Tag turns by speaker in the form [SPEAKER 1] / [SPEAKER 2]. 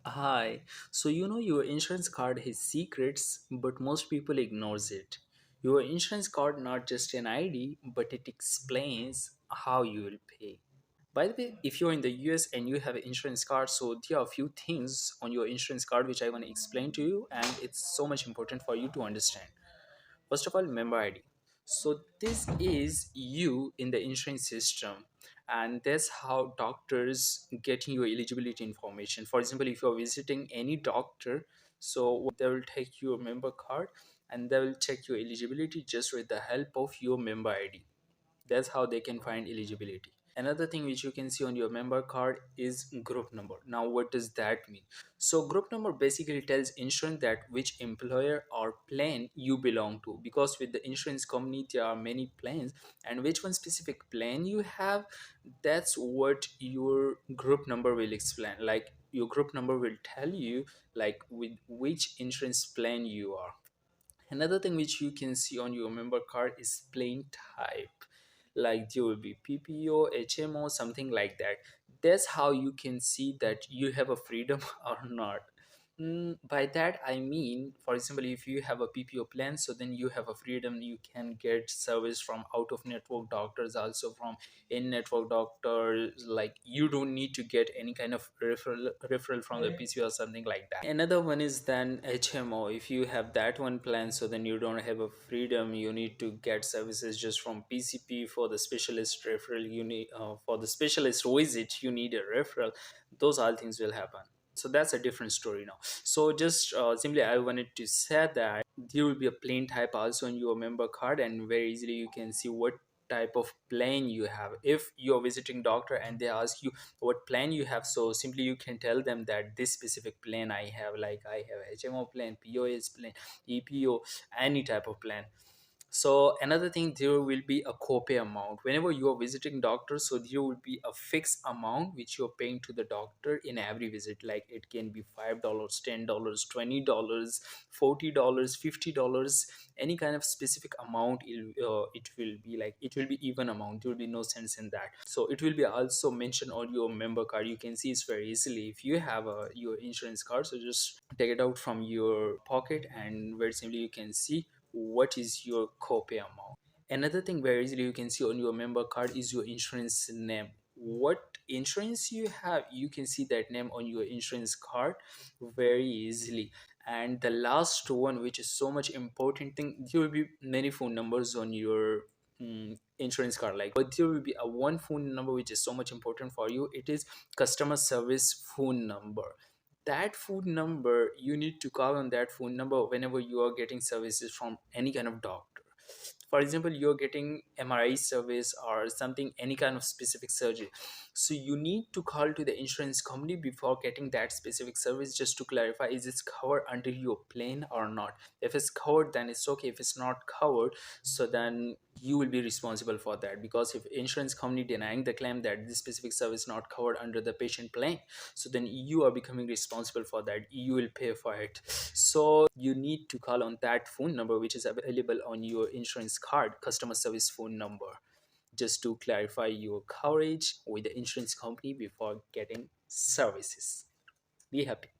[SPEAKER 1] Hi. So your insurance card has secrets, but most people ignores it. Your insurance card not just an ID, but it explains how you will pay. By the way, if you're in the US and you have an insurance card, so there are a few things on your insurance card which I want to explain to you, and it's so much important for you to understand. First of all, member ID. So this is you in the insurance system, and that's how doctors getting your eligibility information. For example, if you're visiting any doctor, so they will take your member card and they will check your eligibility just with the help of your member ID. That's how they can find eligibility. Another thing which you can see on your member card is group number. Now what does that mean? So group number basically tells insurance that which employer or plan you belong to, because with the insurance company there are many plans, and which one specific plan you have, that's what your group number will explain. Like your group number will tell you like with which insurance plan you are. Another thing which you can see on your member card is plane type. Like there will be PPO, HMO, something like that. That's how you can see that you have a freedom or not. By that I mean, for example, if you have a PPO plan, so then you have a freedom. You can get service from out of network doctors, also from in network doctors. Like you don't need to get any kind of referral from the PCO or something like that. Another one is then HMO. If you have that one plan, so then you don't have a freedom. You need to get services just from PCP. For the specialist referral, you need for the specialist visit, you need a referral. Those all things will happen. So that's a different story now. So just simply I wanted to say that there will be a plain type also on your member card, and very easily you can see what type of plan you have. If you're visiting doctor and they ask you what plan you have, so simply you can tell them that this specific plan I have, like I have HMO plan, POS plan, EPO, any type of plan. So another thing, there will be a copay amount whenever you are visiting doctor. So there will be a fixed amount which you're paying to the doctor in every visit. Like it can be $5, $10, $20, $40, $50, any kind of specific amount. It will be like, it will be even amount. There will be no sense in that. So it will be also mentioned on your member card. You can see it's very easily. If you have your insurance card, so just take it out from your pocket, and very simply you can see what is your copay amount. Another thing very easily you can see on your member card is your insurance name. What insurance you have, you can see that name on your insurance card very easily. And the last one, which is so much important thing, there will be many phone numbers on your insurance card, like, but there will be a one phone number which is so much important for you. It is customer service phone number. That phone number, you need to call on that phone number whenever you are getting services from any kind of doctor. For example, you're getting MRI service or something, any kind of specific surgery, so you need to call to the insurance company before getting that specific service, just to clarify is it covered under your plan or not. If it's covered, then it's okay. If it's not covered, so then you will be responsible for that, because if insurance company denying the claim that this specific service not covered under the patient plan, so then you are becoming responsible for that. You will pay for it. So you need to call on that phone number which is available on your insurance card, customer service phone number, just to clarify your coverage with the insurance company before getting services. Be happy.